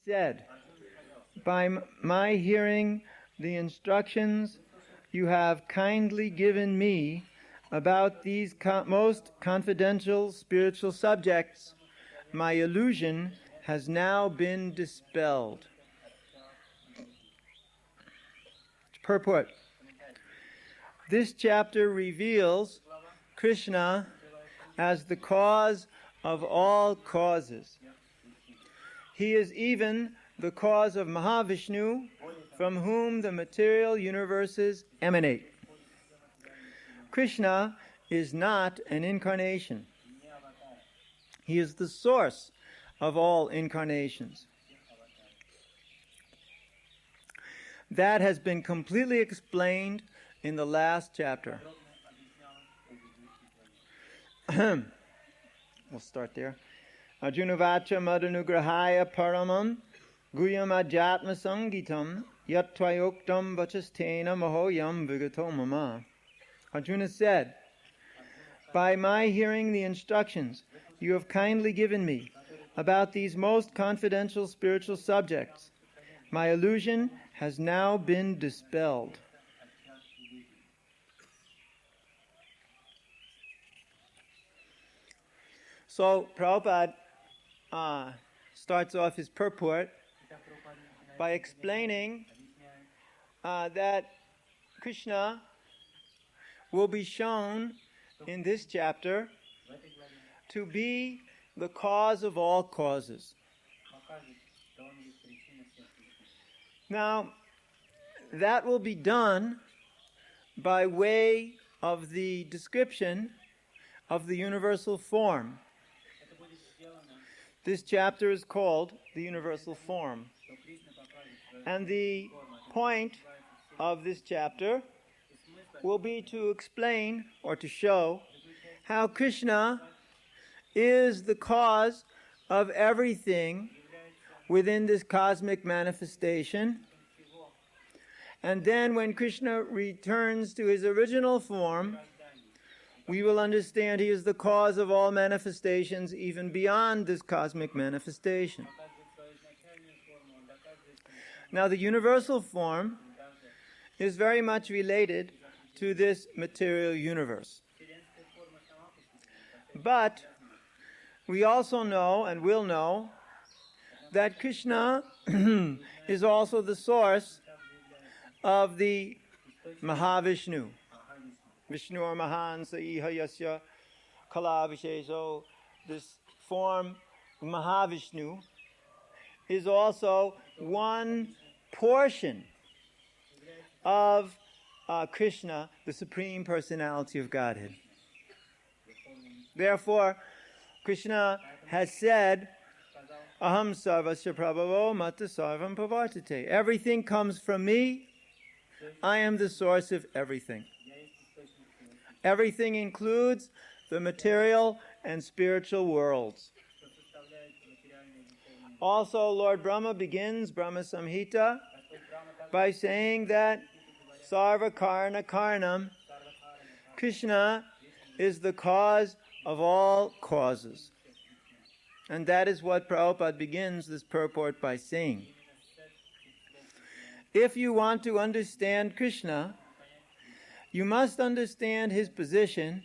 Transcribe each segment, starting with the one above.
said, by my hearing the instructions you have kindly given me about these most confidential spiritual subjects, my illusion has now been dispelled. Purport. This chapter reveals Krishna as the cause of all causes. He is even the cause of Mahavishnu, from whom the material universes emanate. Krishna is not an incarnation. He is the source of all incarnations. That has been completely explained in the last chapter. We'll start there. Arjuna vacha madanugrahaya paramam guyam ajatma sangitam yat tvayoktam vachastena mahoyam vigato mama. Arjuna said, by my hearing the instructions you have kindly given me about these most confidential spiritual subjects, my illusion has now been dispelled. So Prabhupada starts off his purport by explaining that Krishna will be shown in this chapter to be the cause of all causes. Now, that will be done by way of the description of the universal form. This chapter is called the universal form. And the point of this chapter will be to explain or to show how Krishna is the cause of everything within this cosmic manifestation. And then when Krishna returns to his original form, we will understand he is the cause of all manifestations even beyond this cosmic manifestation. Now the universal form is very much related to this material universe. But we also know and will know that Krishna is also the source of the Mahavishnu. Vishnu or Mahan Saiha Yasya Kala Vishesho. This form, Mahavishnu, is also one portion of Krishna, the Supreme Personality of Godhead. Therefore, Krishna has said, Aham sarvasya prabhavo mata sarvam pavartate. Everything comes from me. I am the source of everything. Everything includes the material and spiritual worlds. Also, Lord Brahma begins Brahma Samhita by saying that Sarva Karna Karnam, Krishna is the cause of all causes. And that is what Prabhupada begins this purport by saying. If you want to understand Krishna, you must understand his position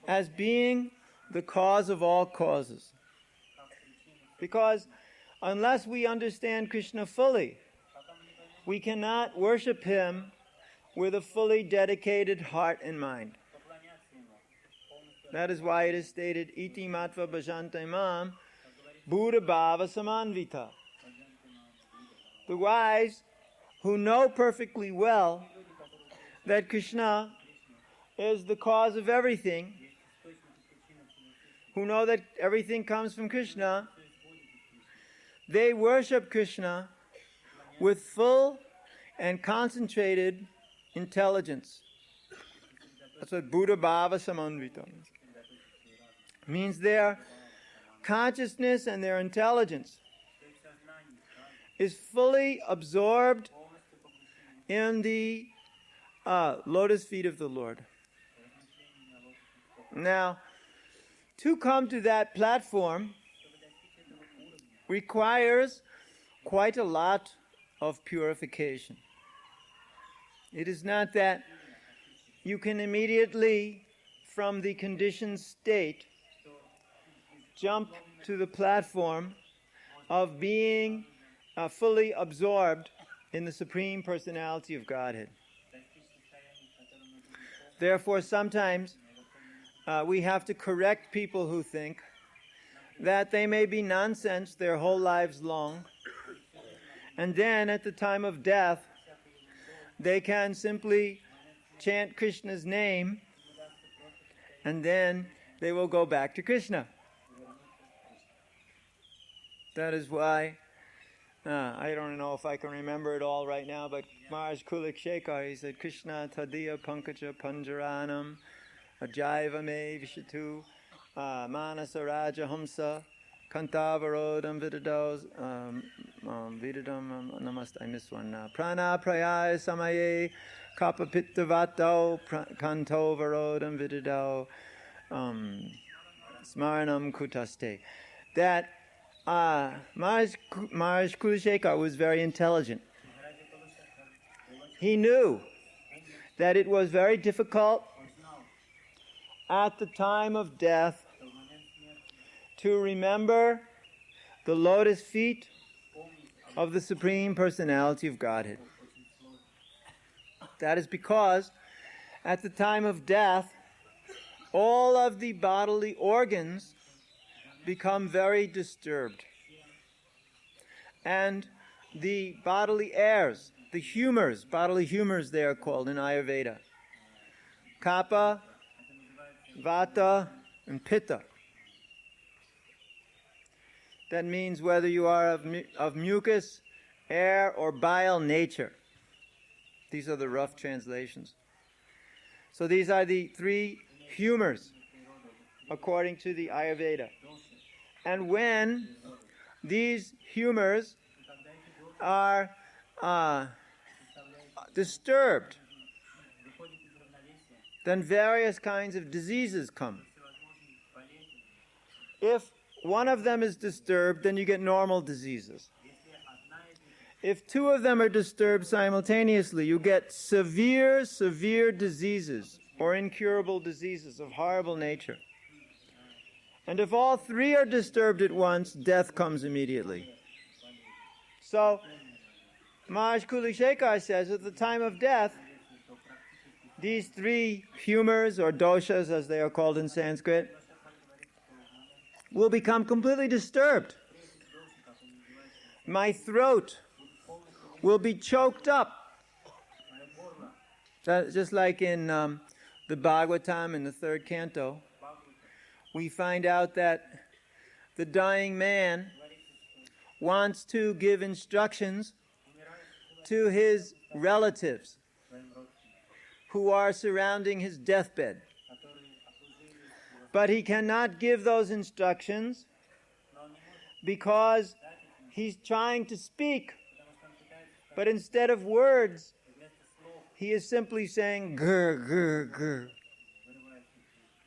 as being the cause of all causes. Because unless we understand Krishna fully, we cannot worship him with a fully dedicated heart and mind. That is why it is stated, Iti matva bhajante mam buddha bhava samanvita. The wise who know perfectly well that Krishna is the cause of everything, who know that everything comes from Krishna, they worship Krishna with full and concentrated intelligence. That's what Buddha Bhava Samanvita means. Their consciousness and their intelligence is fully absorbed in the lotus feet of the Lord. Now, to come to that platform requires quite a lot of purification. It is not that you can immediately, from the conditioned state, jump to the platform of being fully absorbed in the Supreme Personality of Godhead. Therefore, sometimes we have to correct people who think that they may be nonsense their whole lives long, and then at the time of death, they can simply chant Krishna's name, and then they will go back to Krishna. That is why, I don't know if I can remember it all right now, but Maharaj Kulik Shekhar, he said, Krishna tadiya pankaja panjaranam ajaiva me vishatu manasa raja hamsa kantavarodam vidados vidadam namaste, I missed one now. Prana prayaya samaye kapapittavato kanto varodam vidado smaranam kutaste. That Maharaj Kulashekar was very intelligent. He knew that it was very difficult at the time of death to remember the lotus feet of the Supreme Personality of Godhead. That is because at the time of death, all of the bodily organs become very disturbed. And the bodily airs, the humors, bodily humors they are called in Ayurveda, Kapha, Vata, and Pitta. That means whether you are of mucus, air, or bile nature. These are the rough translations. So these are the three humors according to the Ayurveda. And when these humors are disturbed, then various kinds of diseases come. If one of them is disturbed, then you get normal diseases. If two of them are disturbed simultaneously, you get severe diseases or incurable diseases of horrible nature. And if all three are disturbed at once, death comes immediately. So, Maharaj Kulashekar says at the time of death, these three humors, or doshas as they are called in Sanskrit, will become completely disturbed. My throat will be choked up. Just like in the Bhagavatam in the third canto, we find out that the dying man wants to give instructions to his relatives who are surrounding his deathbed. But he cannot give those instructions because he's trying to speak, but instead of words, he is simply saying grr, grr, grr.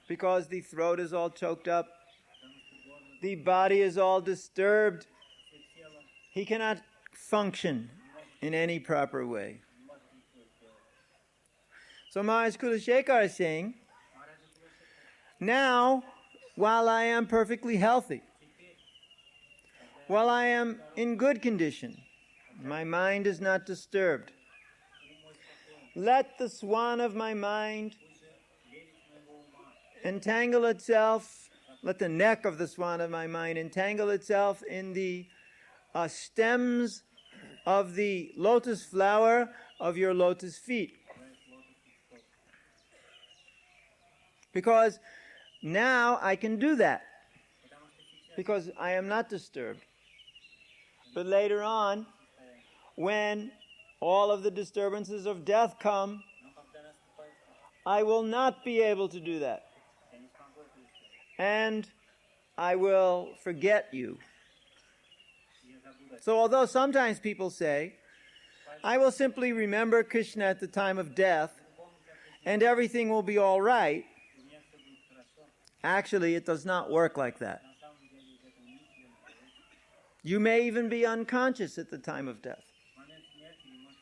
Because the throat is all choked up, the body is all disturbed, he cannot function in any proper way. So Maharaj Kulashekar is saying, now, while I am perfectly healthy, while I am in good condition, my mind is not disturbed, let the swan of my mind entangle itself, let the neck of the swan of my mind entangle itself in the stems of the lotus flower of your lotus feet. Because now I can do that, because I am not disturbed. But later on, when all of the disturbances of death come, I will not be able to do that. And I will forget you. So although sometimes people say, I will simply remember Krishna at the time of death, and everything will be all right, actually it does not work like that. You may even be unconscious at the time of death.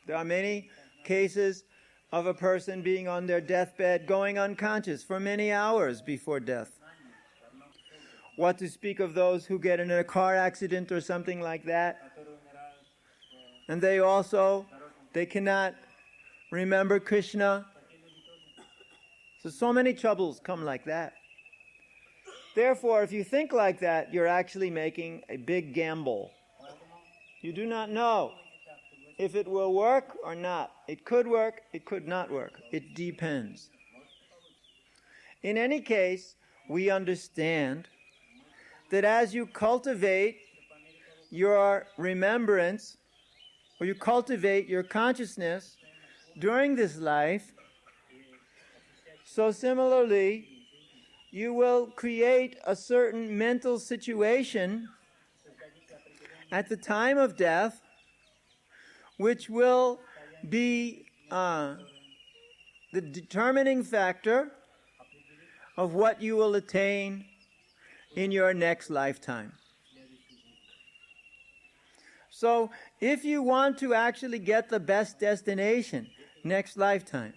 There are many cases of a person being on their deathbed going unconscious for many hours before death. What to speak of those who get in a car accident or something like that. And they cannot remember Krishna. So many troubles come like that. Therefore, if you think like that, you're actually making a big gamble. You do not know if it will work or not. It could work, it could not work. It depends. In any case, we understand that as you cultivate your remembrance, or you cultivate your consciousness during this life, so similarly, you will create a certain mental situation at the time of death, which will be the determining factor of what you will attain in your next lifetime. So, if you want to actually get the best destination next lifetime,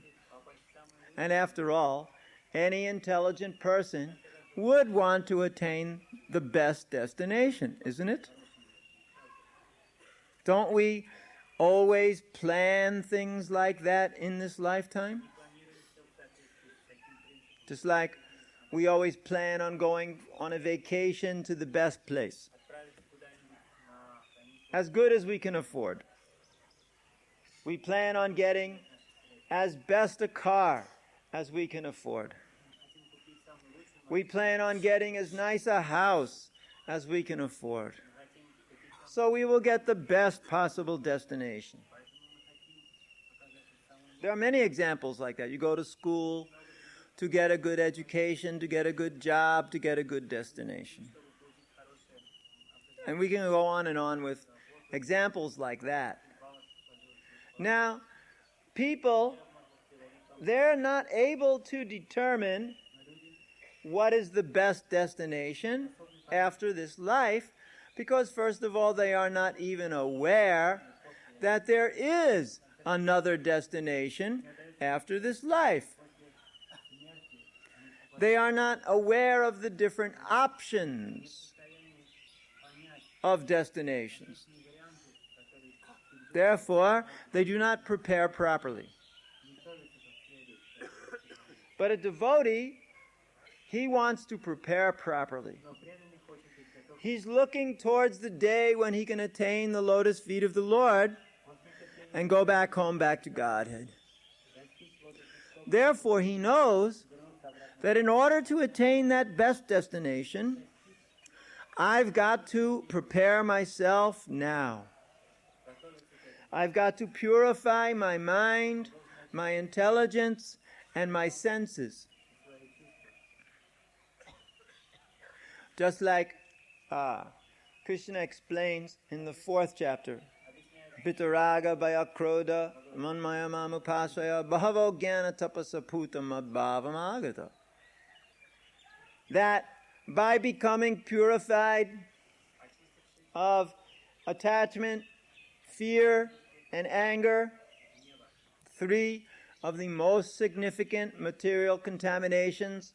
and after all, any intelligent person would want to attain the best destination, isn't it? Don't we always plan things like that in this lifetime? Just like we always plan on going on a vacation to the best place, as good as we can afford. We plan on getting as best a car as we can afford. We plan on getting as nice a house as we can afford. So we will get the best possible destination. There are many examples like that. You go to school to get a good education, to get a good job, to get a good destination. And we can go on and on with examples like that. Now, people, they're not able to determine what is the best destination after this life, because first of all, they are not even aware that there is another destination after this life. They are not aware of the different options of destinations. Therefore, they do not prepare properly. But a devotee, he wants to prepare properly. He's looking towards the day when he can attain the lotus feet of the Lord and go back home, back to Godhead. Therefore, he knows that in order to attain that best destination, I've got to prepare myself now. I've got to purify my mind, my intelligence, and my senses. Just like Krishna explains in the 4th chapter, Vitaraga Bhayakroda Manmaya Mamupasaya Bhavo Jnana Tapasa Putam Adbhavam Agata. That by becoming purified of attachment, fear, and anger, 3 of the most significant material contaminations.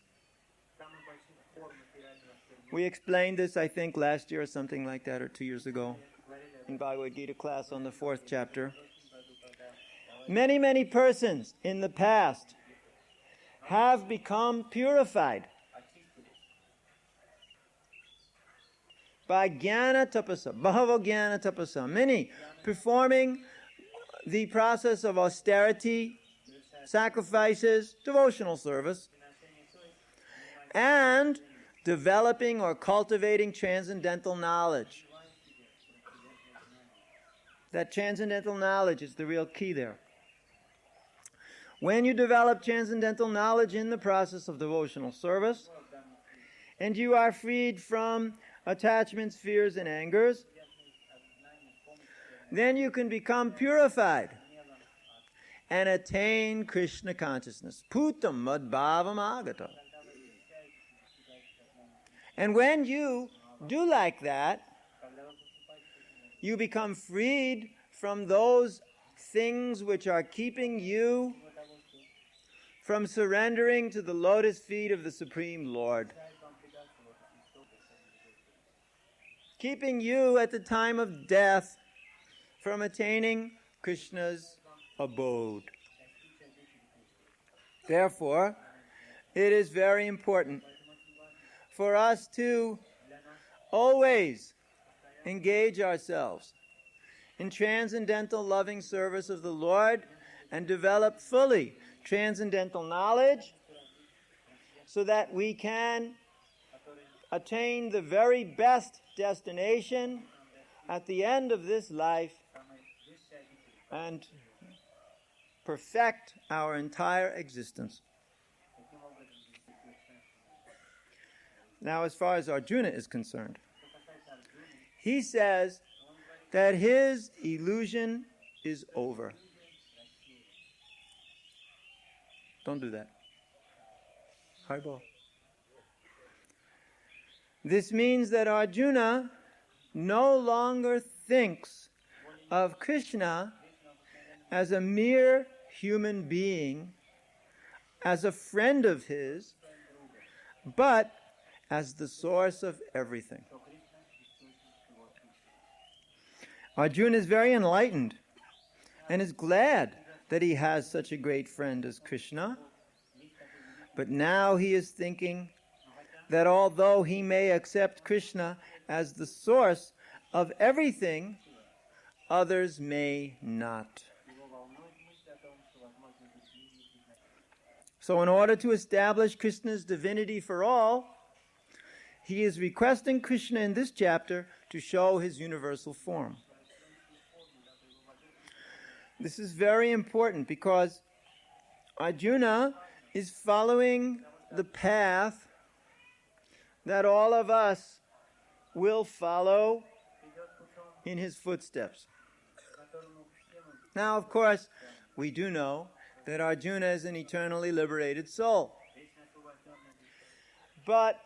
We explained this, I think, last year or something like that, or 2 years ago, in Bhagavad Gita class on the 4th chapter. Many, many persons in the past have become purified by jnana tapasa, bahava jnana tapasa, many performing the process of austerity, sacrifices, devotional service, and developing or cultivating transcendental knowledge. That transcendental knowledge is the real key there. When you develop transcendental knowledge in the process of devotional service, and you are freed from attachments, fears, and angers, then you can become purified and attain Krishna consciousness. Putam madbhavam agata. And when you do like that, you become freed from those things which are keeping you from surrendering to the lotus feet of the Supreme Lord. Keeping you at the time of death from attaining Krishna's abode. Therefore, it is very important for us to always engage ourselves in transcendental loving service of the Lord and develop fully transcendental knowledge so that we can attain the very best destination at the end of this life and perfect our entire existence. Now, as far as Arjuna is concerned, he says that his illusion is over. Don't do that. Haribol. This means that Arjuna no longer thinks of Krishna as a mere human being, as a friend of his, but as the source of everything. Arjuna is very enlightened and is glad that he has such a great friend as Krishna. But now he is thinking that although he may accept Krishna as the source of everything, others may not. So in order to establish Krishna's divinity for all, he is requesting Krishna in this chapter to show his universal form. This is very important because Arjuna is following the path that all of us will follow in his footsteps. Now, of course, we do know that Arjuna is an eternally liberated soul. But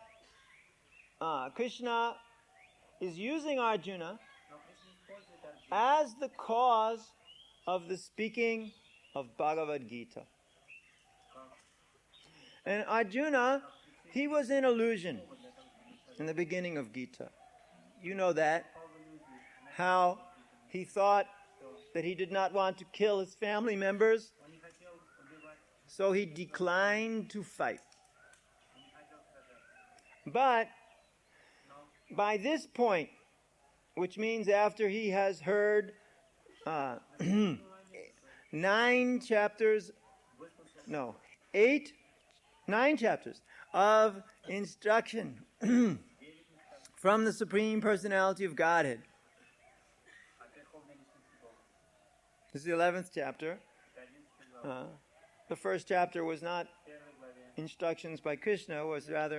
Krishna is using Arjuna as the cause of the speaking of Bhagavad Gita. And Arjuna, he was in illusion in the beginning of Gita. You know that. How he thought that he did not want to kill his family members, so he declined to fight. But by this point, which means after he has heard 9 chapters of instruction from the Supreme Personality of Godhead. This is the 11th chapter. The first chapter was not instructions by Krishna, was rather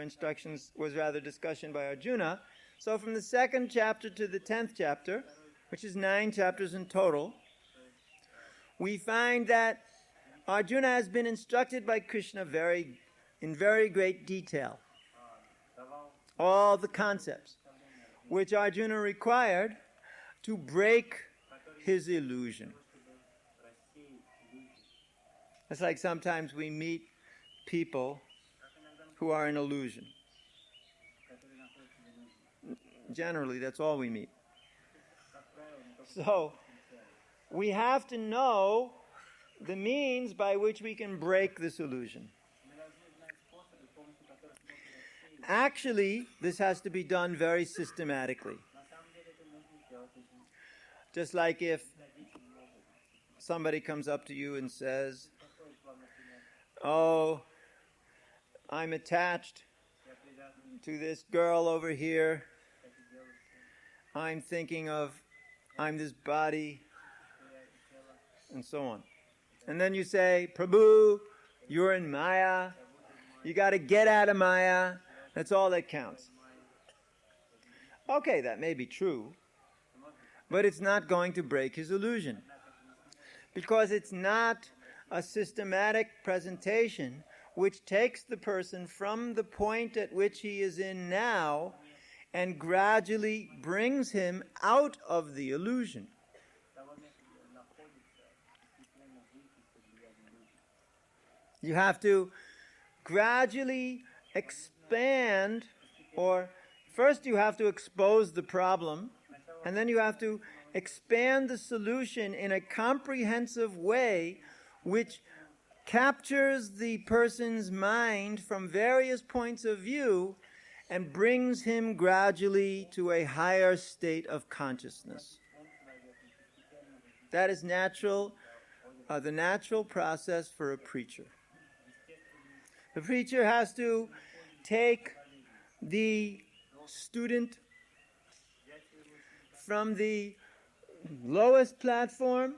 discussion by Arjuna. So from the 2nd chapter to the 10th chapter, which is 9 chapters in total, we find that Arjuna has been instructed by Krishna in very great detail. All the concepts which Arjuna required to break his illusion. It's like sometimes we meet people who are in illusion. Generally, that's all we meet. So, we have to know the means by which we can break this illusion. Actually, this has to be done very systematically. Just like if somebody comes up to you and says, "Oh, I'm attached to this girl over here. I'm thinking of, I'm this body," and so on. And then you say, "Prabhu, you're in Maya. You got to get out of Maya. That's all that counts." Okay, that may be true, but it's not going to break his illusion, because it's not a systematic presentation which takes the person from the point at which he is in now and gradually brings him out of the illusion. You have to gradually expand, or first you have to expose the problem, and then you have to expand the solution in a comprehensive way which captures the person's mind from various points of view and brings him gradually to a higher state of consciousness. That is natural, the natural process for a preacher. The preacher has to take the student from the lowest platform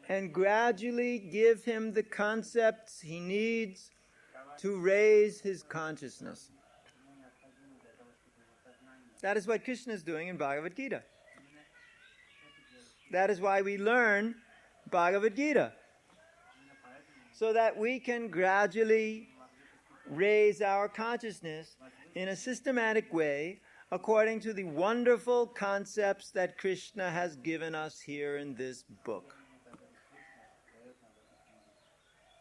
and gradually give him the concepts he needs to raise his consciousness. That is what Krishna is doing in Bhagavad Gita. That is why we learn Bhagavad Gita, so that we can gradually raise our consciousness in a systematic way according to the wonderful concepts that Krishna has given us here in this book.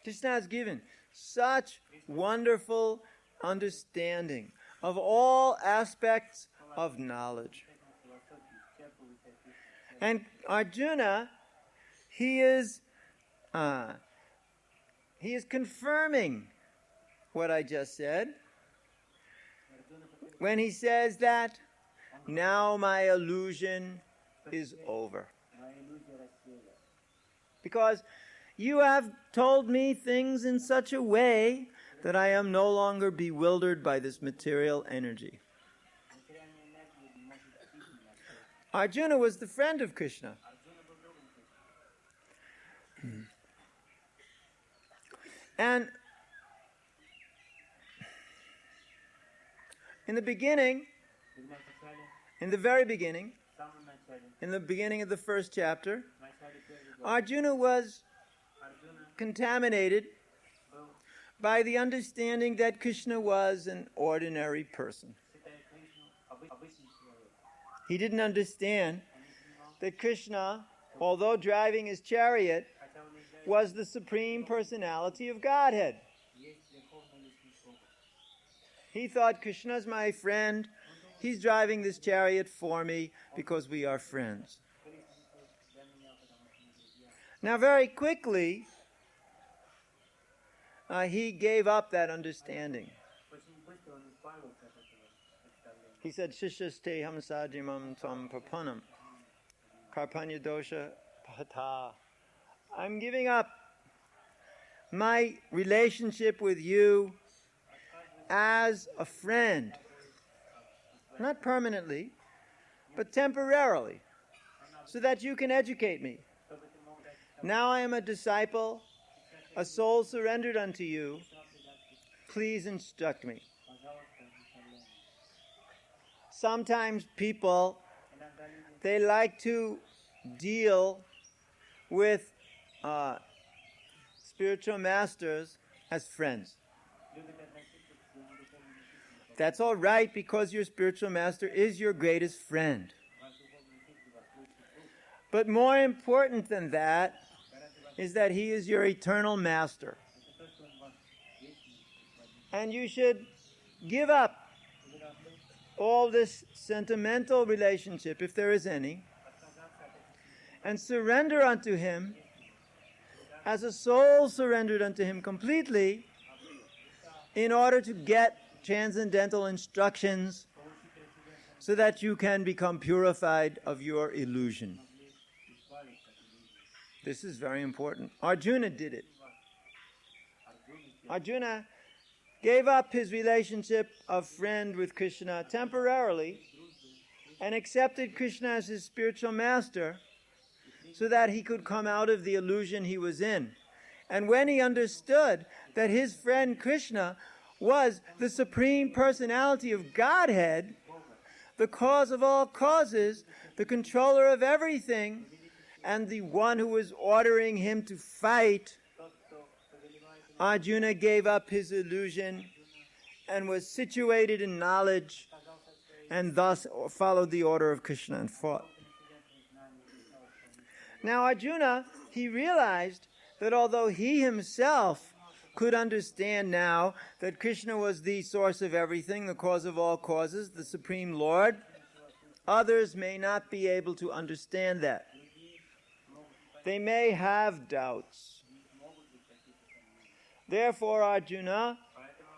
Krishna has given such wonderful understanding of all aspects of knowledge. And Arjuna, he is confirming what I just said when he says that now my illusion is over. Because you have told me things in such a way that I am no longer bewildered by this material energy. Arjuna was the friend of Krishna. And in the beginning, in the very beginning, in the beginning of the first chapter, Arjuna was contaminated by the understanding that Krishna was an ordinary person. He didn't understand that Krishna, although driving his chariot, was the Supreme Personality of Godhead. He thought, Krishna's my friend. He's driving this chariot for me because we are friends. Now, very quickly, he gave up that understanding. He said, Shishaste hamsadimam tam papanam karpanya dosha pata. I'm giving up my relationship with you as a friend. Not permanently, but temporarily, so that you can educate me. Now I am a disciple, a soul surrendered unto you. Please instruct me. Sometimes people, they like to deal with spiritual masters as friends. That's all right, because your spiritual master is your greatest friend. But more important than that is that he is your eternal master. And you should give up all this sentimental relationship, if there is any, and surrender unto him as a soul surrendered unto him completely, in order to get transcendental instructions so that you can become purified of your illusion. This is very important. Arjuna did it. Arjuna gave up his relationship of friend with Krishna temporarily and accepted Krishna as his spiritual master so that he could come out of the illusion he was in. And when he understood that his friend Krishna was the Supreme Personality of Godhead, the cause of all causes, the controller of everything, and the one who was ordering him to fight, Arjuna gave up his illusion and was situated in knowledge and thus followed the order of Krishna and fought. Now Arjuna, he realized that although he himself could understand now that Krishna was the source of everything, the cause of all causes, the Supreme Lord, others may not be able to understand that. They may have doubts. Therefore, Arjuna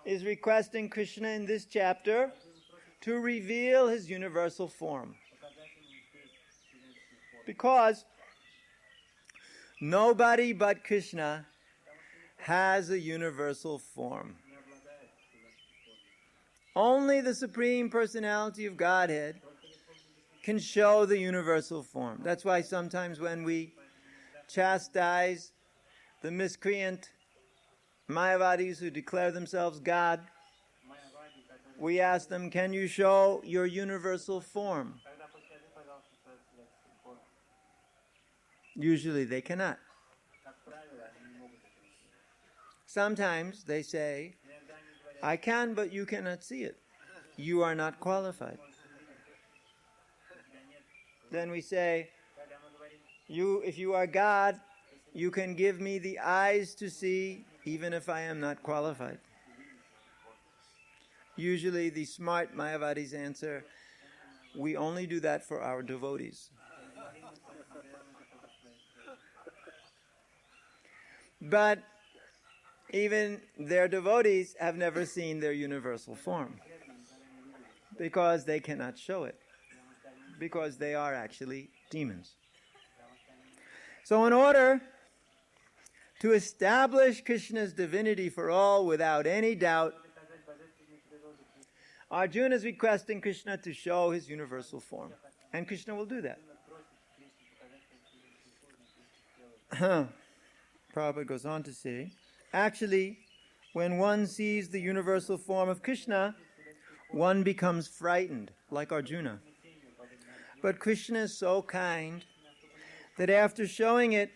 is requesting Krishna in this chapter to reveal his universal form. Because nobody but Krishna has a universal form. Only the Supreme Personality of Godhead can show the universal form. That's why sometimes when we chastise the miscreant Mayavadis who declare themselves God, we ask them, can you show your universal form? Usually they cannot. Sometimes they say, I can, but you cannot see it. You are not qualified. Then we say, if you are God, you can give me the eyes to see, even if I am not qualified. Usually the smart Mayavadis answer, we only do that for our devotees. But even their devotees have never seen their universal form because they cannot show it, because they are actually demons. So in order to establish Krishna's divinity for all without any doubt, Arjuna is requesting Krishna to show his universal form. And Krishna will do that. Prabhupada goes on to say, actually, when one sees the universal form of Krishna, one becomes frightened, like Arjuna. But Krishna is so kind that after showing it,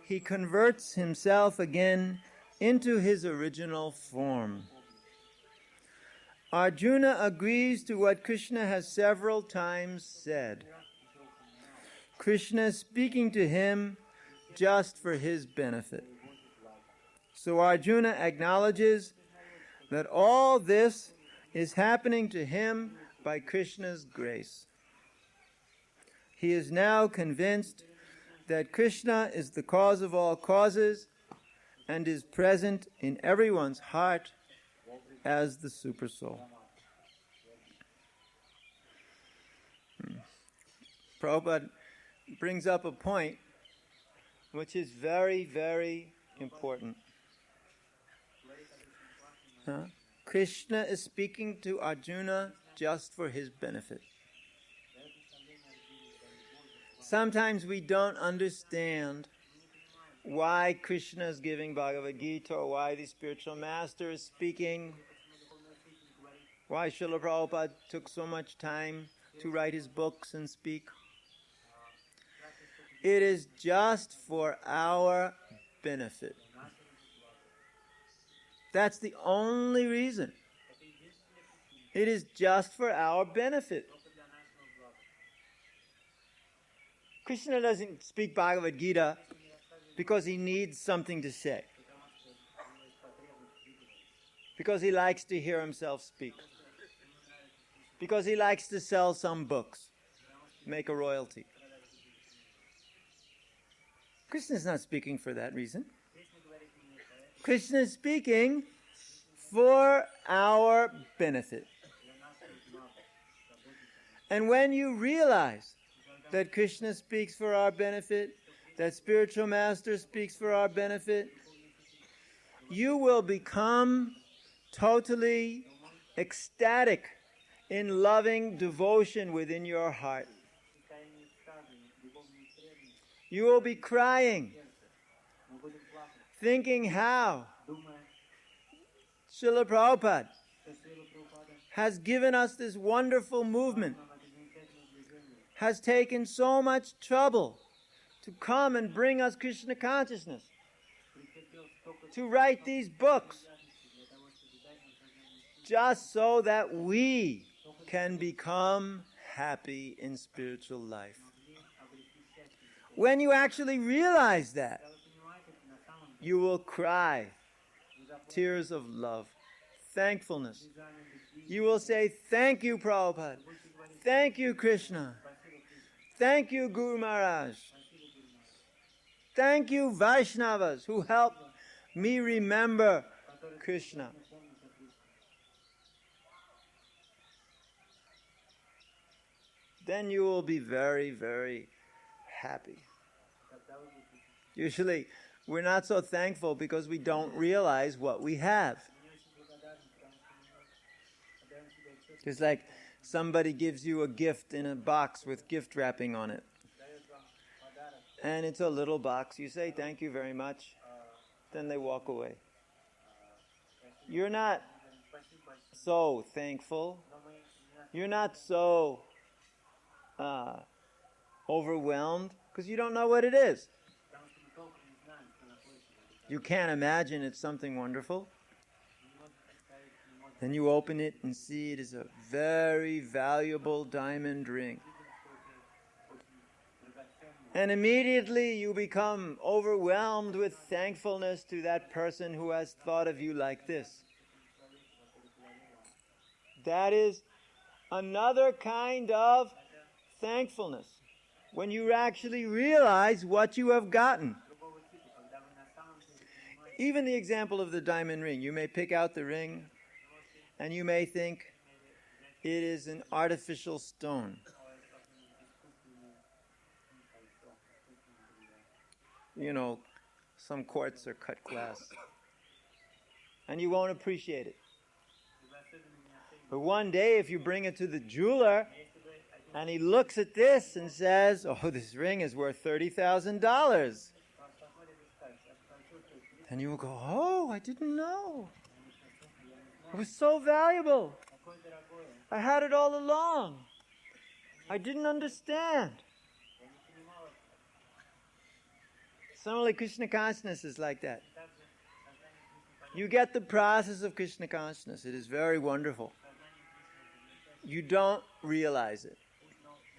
he converts himself again into his original form. Arjuna agrees to what Krishna has several times said. Krishna is speaking to him just for his benefit. So Arjuna acknowledges that all this is happening to him by Krishna's grace. He is now convinced that Krishna is the cause of all causes and is present in everyone's heart as the Supersoul. Prabhupada brings up a point which is very, very important. Krishna is speaking to Arjuna just for his benefit. Sometimes we don't understand why Krishna is giving Bhagavad Gita, or why the spiritual master is speaking, why Srila Prabhupada took so much time to write his books and speak. It is just for our benefit. That's the only reason. It is just for our benefit. Krishna doesn't speak Bhagavad Gita because he needs something to say, because he likes to hear himself speak, because he likes to sell some books, make a royalty. Krishna is not speaking for that reason. Krishna is speaking for our benefit. And when you realize that Krishna speaks for our benefit, that spiritual master speaks for our benefit, you will become totally ecstatic in loving devotion within your heart. You will be crying, thinking how Srila Prabhupada has given us this wonderful movement, has taken so much trouble to come and bring us Krishna consciousness, to write these books, just so that we can become happy in spiritual life. When you actually realize that, you will cry tears of love, thankfulness. You will say, "Thank you, Prabhupada. Thank you, Krishna. Thank you, Guru Maharaj. Thank you, Vaishnavas, who helped me remember Krishna." Then you will be very, very happy. Usually, we're not so thankful because we don't realize what we have. It's like somebody gives you a gift in a box with gift wrapping on it. And it's a little box. You say, "Thank you very much." Then they walk away. You're not so thankful. You're not so overwhelmed because you don't know what it is. You can't imagine it's something wonderful. Then you open it and see it is a very valuable diamond ring. And immediately you become overwhelmed with thankfulness to that person who has thought of you like this. That is another kind of thankfulness, when you actually realize what you have gotten. Even the example of the diamond ring. You may pick out the ring and you may think it is an artificial stone. You know, some quartz or cut glass. And you won't appreciate it. But one day if you bring it to the jeweler and he looks at this and says, "Oh, this ring is worth $30,000. And you will go, "Oh, I didn't know. It was so valuable. I had it all along. I didn't understand." Similarly, Krishna consciousness is like that. You get the process of Krishna consciousness. It is very wonderful. You don't realize it.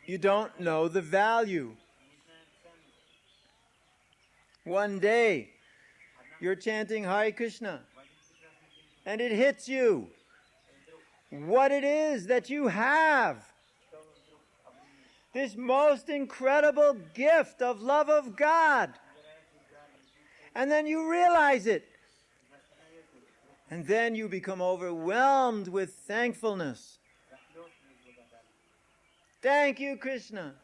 You don't know the value. One day, you're chanting Hare Krishna, and it hits you what it is that you have. This most incredible gift of love of God. And then you realize it. And then you become overwhelmed with thankfulness. Thank you, Krishna.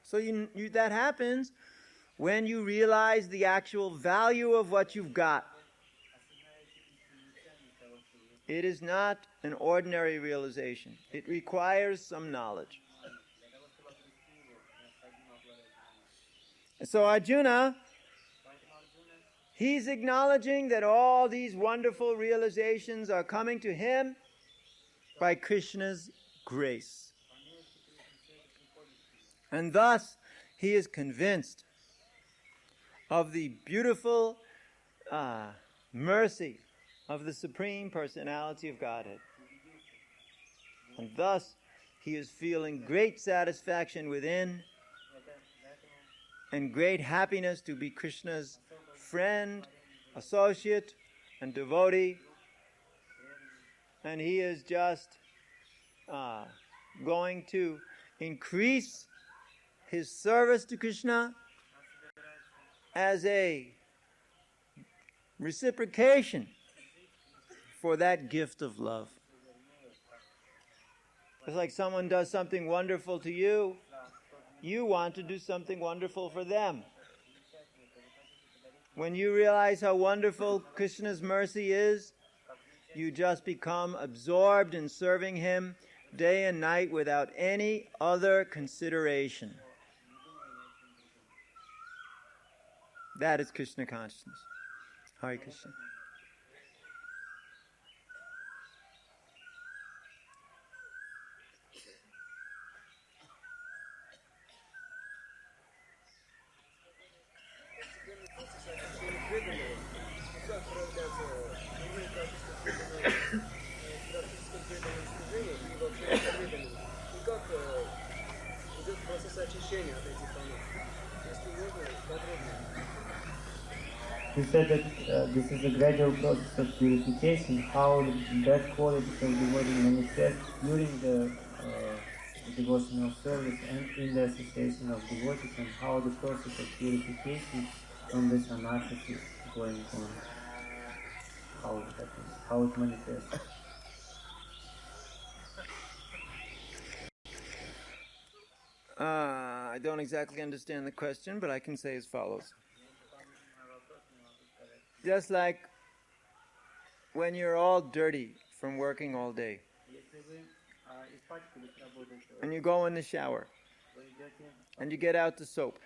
So that happens when you realize the actual value of what you've got. It is not an ordinary realization. It requires some knowledge. So Arjuna, he's acknowledging that all these wonderful realizations are coming to him by Krishna's grace. And thus, he is convinced of the beautiful mercy of the Supreme Personality of Godhead. And thus, he is feeling great satisfaction within and great happiness to be Krishna's friend, associate, and devotee. And he is just going to increase his service to Krishna as a reciprocation for that gift of love. It's like someone does something wonderful to you, you want to do something wonderful for them. When you realize how wonderful Krishna's mercy is, you just become absorbed in serving him day and night without any other consideration. That is Krishna consciousness. Hare Krishna. You said that this is a gradual process of purification. How that qualities of devotee manifest during the devotional service and in the association of devotees, and how the process of purification from this anarchy is going on. How it happens, how it manifests. I don't exactly understand the question, but I can say as follows. Just like when you're all dirty from working all day, and you go in the shower, and you get out the soap,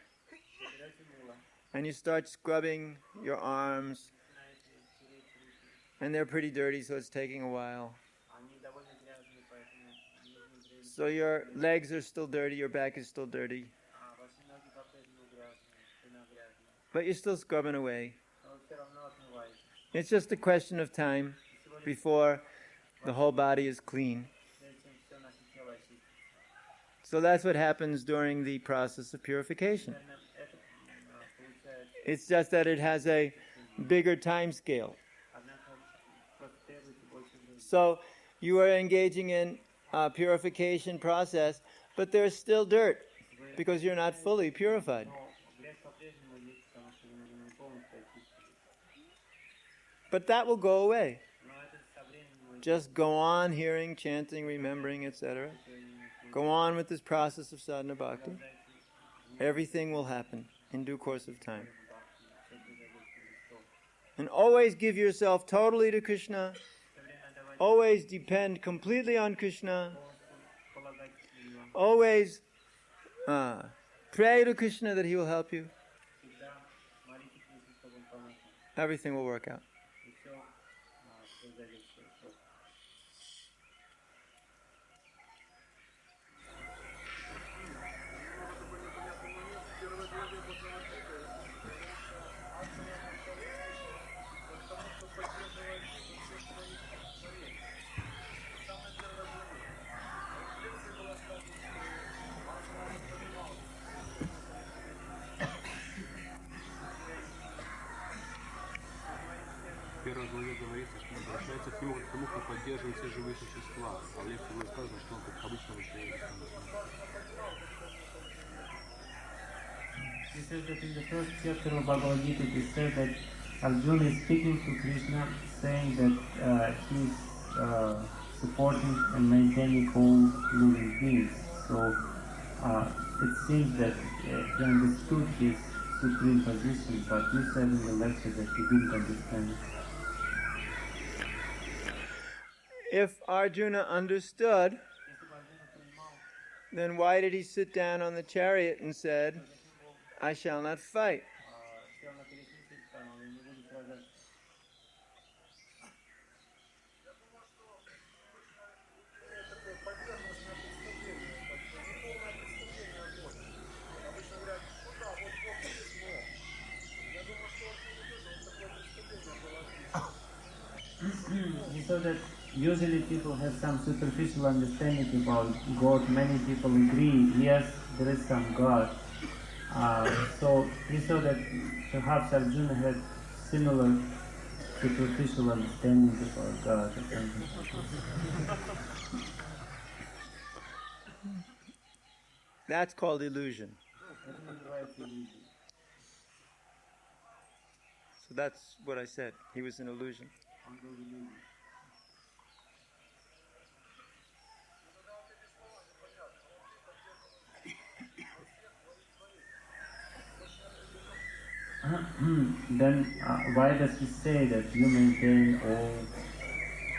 and you start scrubbing your arms, and they're pretty dirty, so it's taking a while. So your legs are still dirty, your back is still dirty, but you're still scrubbing away. It's just a question of time before the whole body is clean. So that's what happens during the process of purification. It's just that it has a bigger time scale. So you are engaging in a purification process, but there's still dirt because you're not fully purified. But that will go away. Just go on hearing, chanting, remembering, etc. Go on with this process of sadhana bhakti. Everything will happen in due course of time. And always give yourself totally to Krishna. Always depend completely on Krishna. Always pray to Krishna that he will help you. Everything will work out. В первой главе говорится, что он обращается к нему как к тому, кто поддерживает все живые существа. А в лекции было сказано, что он как обычного человека. He says that in the first chapter of Bhagavad Gita it is said that Arjuna is speaking to Krishna, saying that he is supporting and maintaining all living beings. So it seems that he understood his supreme position, but you said in the lecture that he didn't understand it. If Arjuna understood, then why did he sit down on the chariot and said, I shall not fight? So that usually people have some superficial understanding about God. Many people agree, yes, there is some God. So we saw that perhaps Arjuna had similar superficial understanding about God or something. That's called illusion. So that's what I said. He was an illusion. Then why does he say that you maintain all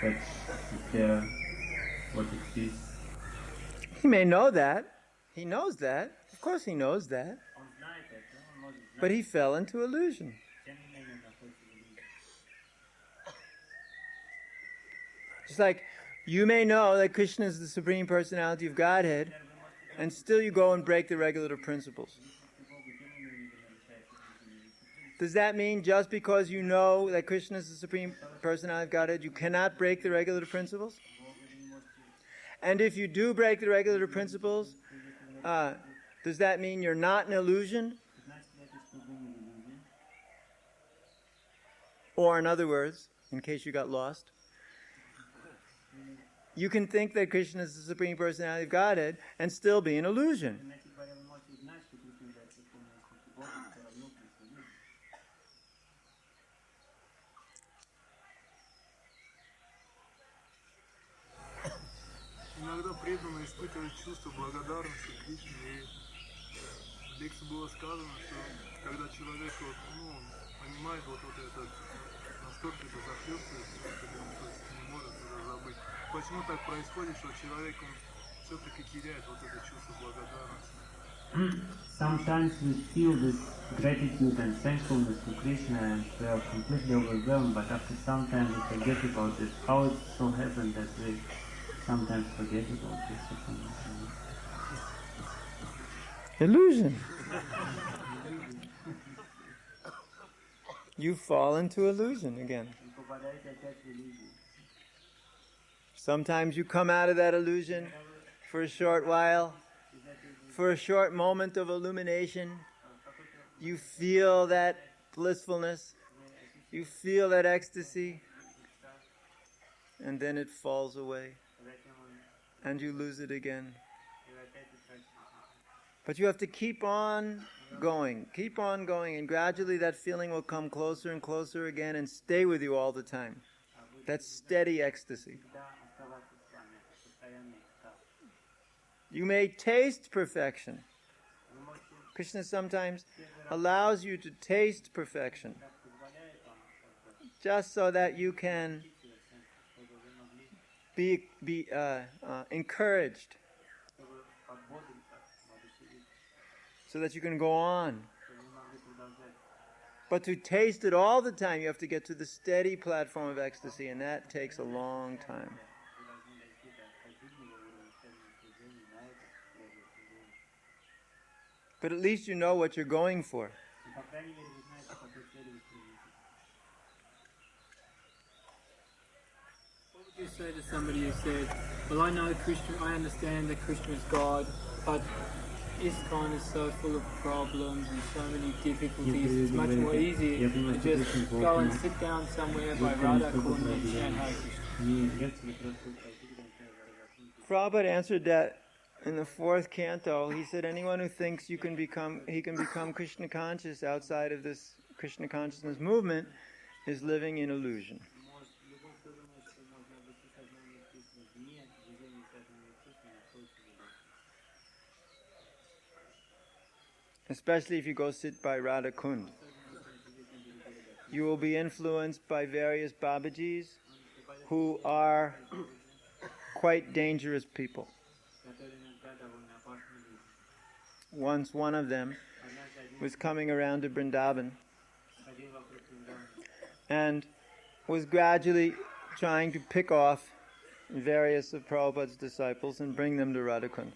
that is there, what exists? He may know that. He knows that. Of course he knows that. But he fell into illusion. Just like you may know that Krishna is the Supreme Personality of Godhead, and still you go and break the regulative principles. Does that mean just because you know that Krishna is the Supreme Personality of Godhead, you cannot break the regulative principles? And if you do break the regulative principles, does that mean you're not an illusion? Or in other words, in case you got lost, you can think that Krishna is the Supreme Personality of Godhead and still be an illusion. Иначе говоря, вы можете знать, что Кришна является Верховной Личностью Бога, все равно Кришна есть. Иногда преданные испытывают чувство благодарности Кришне. И в лекции было сказано, что когда человек понимает это, настолько это захлестывается, что он не может это забыть. Почему так происходит, что человек он все-таки теряет это чувство благодарности? Sometimes we feel this gratitude and thankfulness to Krishna and we are completely overwhelmed, but after some time we forget about it. How it so happened that we sometimes forget about this? Illusion. You fall into illusion again. Sometimes you come out of that illusion for a short while, for a short moment of illumination. You feel that blissfulness, you feel that ecstasy, and then it falls away, and you lose it again. But you have to keep on going, and gradually that feeling will come closer and closer again and stay with you all the time. That's steady ecstasy. You may taste perfection. Krishna sometimes allows you to taste perfection, just so that you can be encouraged, so that you can go on. But to taste it all the time, you have to get to the steady platform of ecstasy, and that takes a long time. But at least you know what you're going for. What would you say to somebody who said, well, I know Krishna, I understand that Krishna is God, but ISKCON is so full of problems and so many difficulties, it's much more easier to just go and sit down somewhere by Radha Kund and chant Hare Krishna. Prabhupada answered that in the 4th canto. He said anyone who thinks he can become Krishna conscious outside of this Krishna consciousness movement is living in illusion. Especially if you go sit by Radha Kund. You will be influenced by various Babajis who are quite dangerous people. Once one of them was coming around to Vrindavan and was gradually trying to pick off various of Prabhupada's disciples and bring them to Radhakund.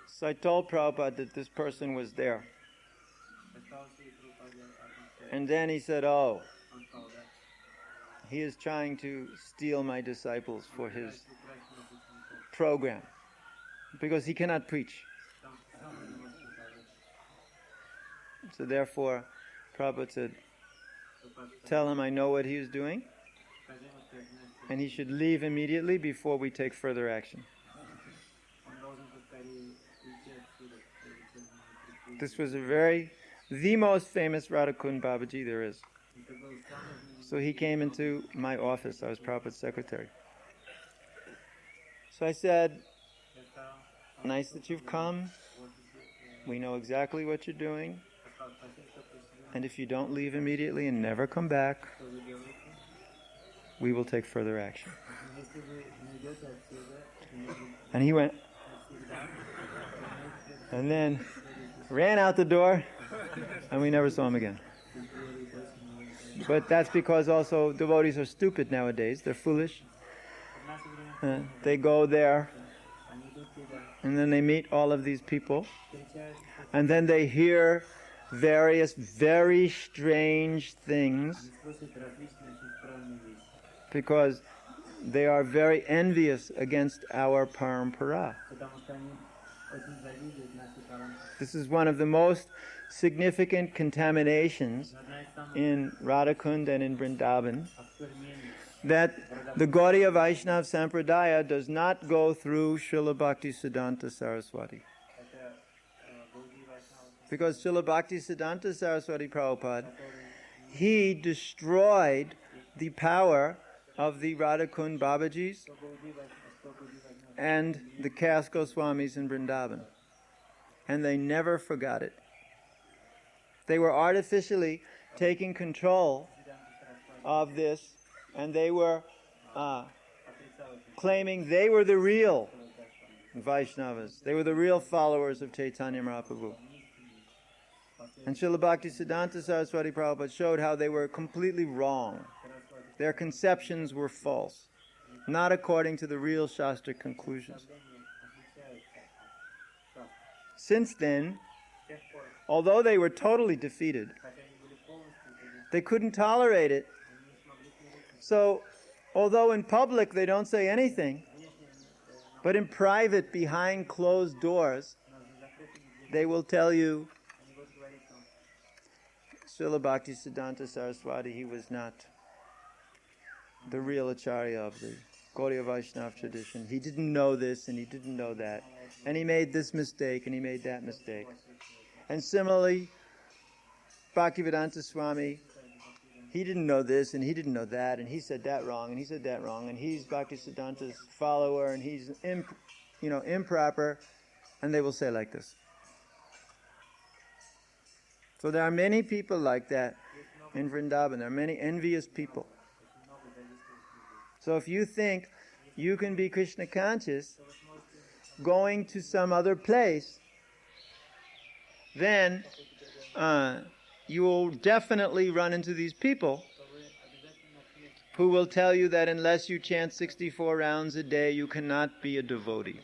So I told Prabhupada that this person was there. And then he said, oh, he is trying to steal my disciples for his program, because he cannot preach. So therefore, Prabhupada said, tell him I know what he is doing, and he should leave immediately before we take further action. This was the most famous Radhakund Babaji there is. So he came into my office. I was Prabhupada's secretary. So I said, nice that you've come. We know exactly what you're doing. And if you don't leave immediately and never come back, we will take further action. And he went, and then ran out the door, and we never saw him again. But that's because also devotees are stupid nowadays. They're foolish. They go there, and then they meet all of these people, and then they hear various very strange things, because they are very envious against our parampara. This is one of the most significant contaminations in Radhakund and in Vrindavan, that the Gaudiya Vaishnava Sampradaya does not go through Srila Bhaktisiddhanta Saraswati. Because Srila Bhaktisiddhanta Saraswati Prabhupada, he destroyed the power of the Radhakund Babajis and the caste Goswamis in Vrindavan. And they never forgot it. They were artificially taking control of this, and they were claiming they were the real Vaishnavas. They were the real followers of Chaitanya Mahaprabhu. And Srila Bhaktisiddhanta Saraswati Prabhupada showed how they were completely wrong. Their conceptions were false, not according to the real Shastra conclusions. Since then, although they were totally defeated, they couldn't tolerate it. So, although in public they don't say anything, but in private, behind closed doors, they will tell you, Srila Bhaktisiddhanta Saraswati, he was not the real Acharya of the Gaudiya Vaishnava tradition. He didn't know this and he didn't know that. And he made this mistake and he made that mistake. And similarly, Bhaktivedanta Swami, he didn't know this and he didn't know that, and he said that wrong and he said that wrong, and he's Bhaktisiddhanta's follower and he's improper, and they will say like this. So there are many people like that in Vrindavan. There are many envious people. So if you think you can be Krishna conscious going to some other place, then you will definitely run into these people who will tell you that unless you chant 64 rounds a day, you cannot be a devotee.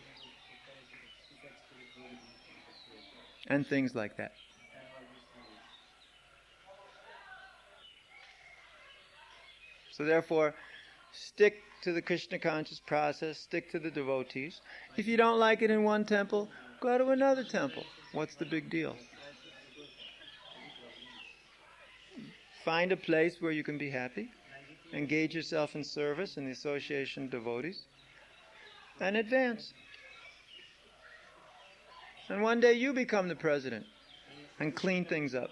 And things like that. So therefore, stick to the Krishna conscious process, stick to the devotees. If you don't like it in one temple, go to another temple. What's the big deal? Find a place where you can be happy, engage yourself in service in the association of devotees, and advance. And one day you become the president and clean things up.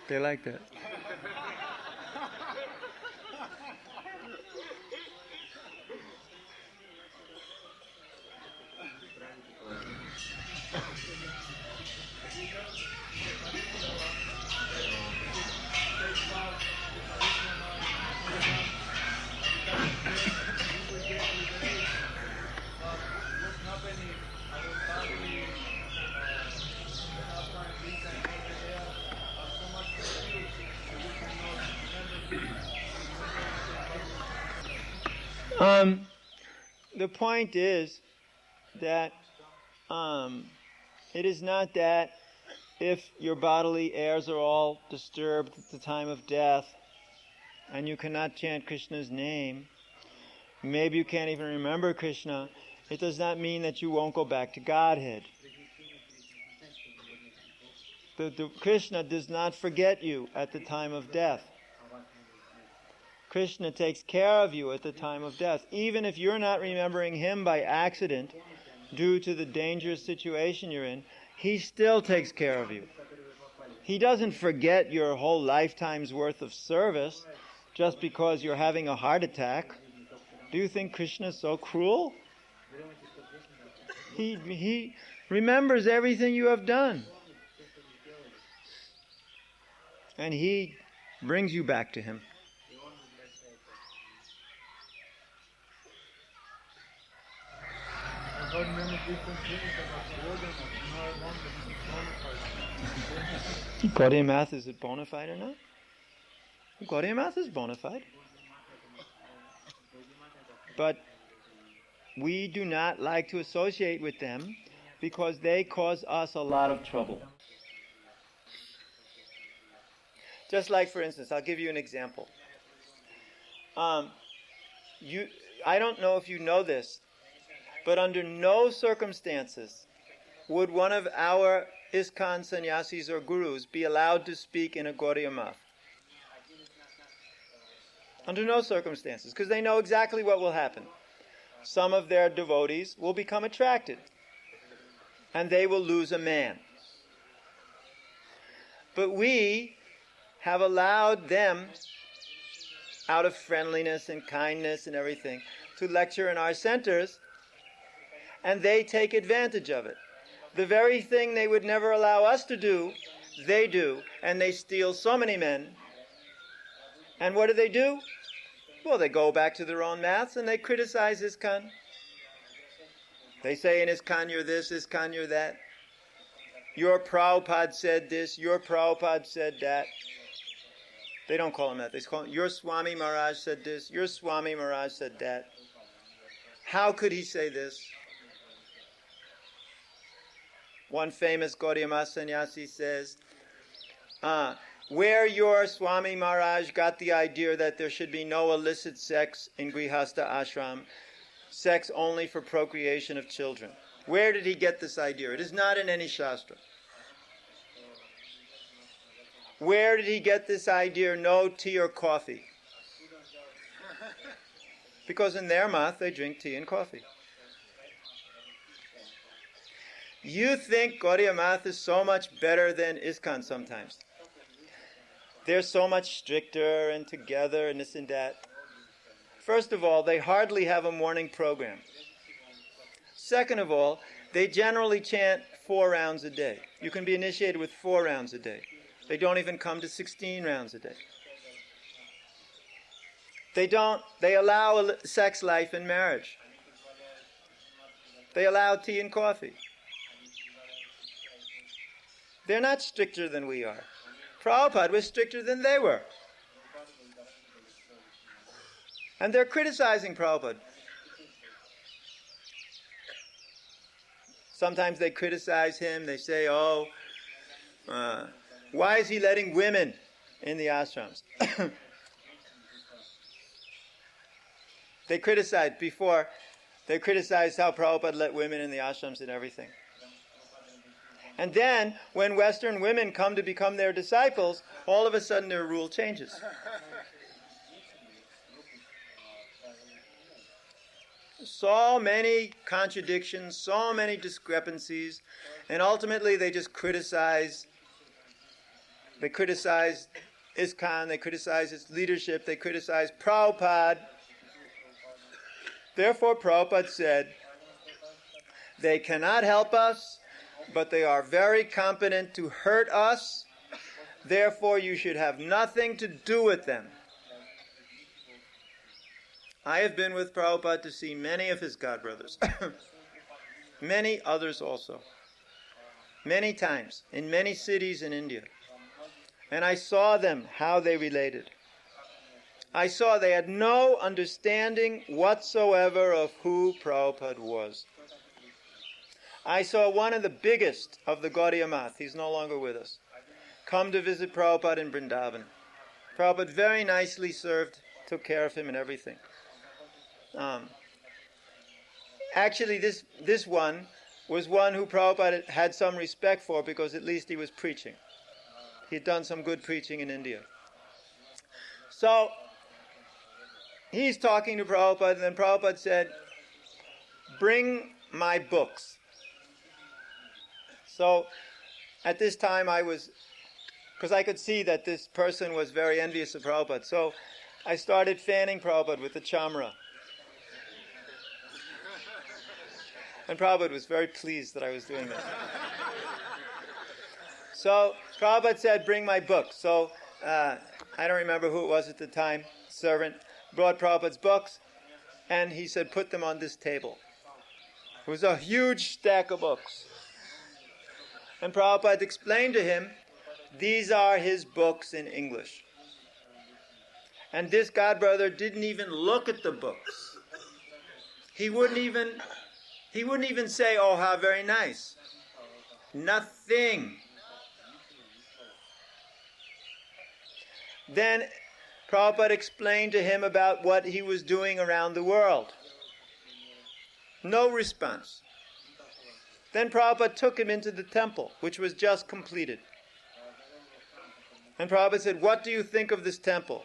They like that. The point is that it is not that if your bodily airs are all disturbed at the time of death and you cannot chant Krishna's name, maybe you can't even remember Krishna, it does not mean that you won't go back to Godhead. The Krishna does not forget you at the time of death. Krishna takes care of you at the time of death. Even if you're not remembering him by accident due to the dangerous situation you're in, he still takes care of you. He doesn't forget your whole lifetime's worth of service just because you're having a heart attack. Do you think Krishna is so cruel? He remembers everything you have done. And he brings you back to him. God many different things about organ, not one that is bona fide. Gaudiya Math, is it bona fide or not? Gaudiya Math is bona fide. But we do not like to associate with them because they cause us a lot of trouble. Just like, for instance, I'll give you an example. I don't know if you know this, but under no circumstances would one of our ISKCON sannyasis or gurus be allowed to speak in a Gaudiya Math. Under no circumstances, because they know exactly what will happen. Some of their devotees will become attracted, and they will lose a man. But we have allowed them, out of friendliness and kindness and everything, to lecture in our centers, and they take advantage of it. The very thing they would never allow us to do, they do, and they steal so many men. And what do? Well, they go back to their own maths and they criticize ISKCON. They say in ISKCON you're this, ISKCON you're that. Your Prabhupada said this, your Prabhupada said that. They don't call him that. They call him, your Swami Maharaj said this, your Swami Maharaj said that. How could he say this? One famous Gaudiya Math sannyasi says, where your Swami Maharaj got the idea that there should be no illicit sex in Grihastha ashram, sex only for procreation of children. Where did he get this idea? It is not in any shastra. Where did he get this idea, no tea or coffee? Because in their math they drink tea and coffee. You think Gaudiya Math is so much better than ISKCON sometimes. They're so much stricter and together and this and that. First of all, they hardly have a morning program. Second of all, they generally chant 4 rounds a day. You can be initiated with 4 rounds a day. They don't even come to 16 rounds a day. They allow a sex life in marriage. They allow tea and coffee. They're not stricter than we are. Prabhupada was stricter than they were. And they're criticizing Prabhupada. Sometimes they criticize him. They say, why is he letting women in the ashrams? They criticized how Prabhupada let women in the ashrams and everything. And then, when Western women come to become their disciples, all of a sudden their rule changes. So many contradictions, so many discrepancies, and ultimately they just criticize. They criticize ISKCON, they criticize its leadership, they criticize Prabhupada. Therefore, Prabhupada said, they cannot help us, but they are very competent to hurt us. Therefore, you should have nothing to do with them. I have been with Prabhupada to see many of his godbrothers. Many others also. Many times, in many cities in India. And I saw them, how they related. I saw they had no understanding whatsoever of who Prabhupada was. I saw one of the biggest of the Gaudiya Math, he's no longer with us, come to visit Prabhupada in Vrindavan. Prabhupada very nicely served, took care of him and everything. Actually, this one was one who Prabhupada had some respect for because at least he was preaching. He had done some good preaching in India. So, he's talking to Prabhupada, and then Prabhupada said, bring my books. So, at this time because I could see that this person was very envious of Prabhupada, so I started fanning Prabhupada with the chamra. And Prabhupada was very pleased that I was doing that. So, Prabhupada said, bring my books. So, I don't remember who it was at the time, servant, brought Prabhupada's books, and he said, put them on this table. It was a huge stack of books. And Prabhupada explained to him, these are his books in English. And this godbrother didn't even look at the books. He wouldn't even say, oh, how very nice. Nothing. Then Prabhupada explained to him about what he was doing around the world. No response. Then Prabhupada took him into the temple, which was just completed. And Prabhupada said, "What do you think of this temple?"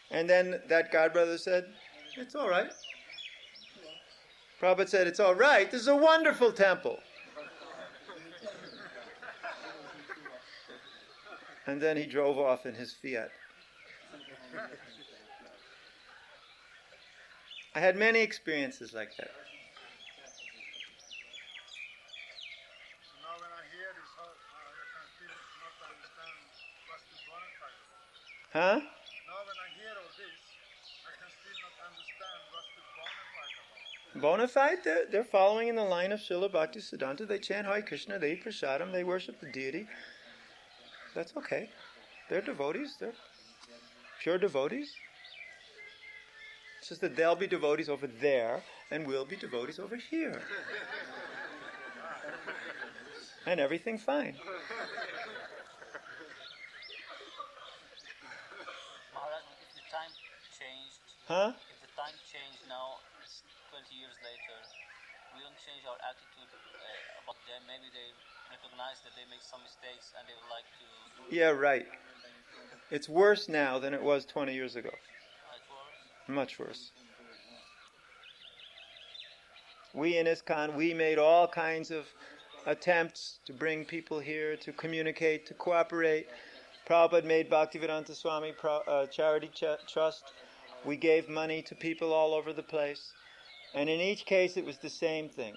And then that godbrother said, "It's all right." Prabhupada said, "It's all right. This is a wonderful temple." And then he drove off in his Fiat. I had many experiences like that. So now when I hear this, I can still not understand what's the bona fide. Huh? Now when I hear all this, I can still not understand what's the bona fide about. Bona fide, they're following in the line of Srila Bhaktisiddhanta. They chant Hare Krishna, they eat prasadam, they worship the deity. That's okay. They're devotees. They're pure devotees. It's just that they'll be devotees over there and we'll be devotees over here. And everything fine. Maharaj, if the time changed, Huh? if the time changed now, it's 20 years later, we don't change our attitude about them. Maybe they recognize that they make some mistakes and they would like to... Yeah, right. It's worse now than it was 20 years ago. Much worse. We in ISKCON, we made all kinds of attempts to bring people here, to communicate, to cooperate. Prabhupada made Bhaktivedanta Swami Charity Trust. We gave money to people all over the place. And in each case, it was the same thing.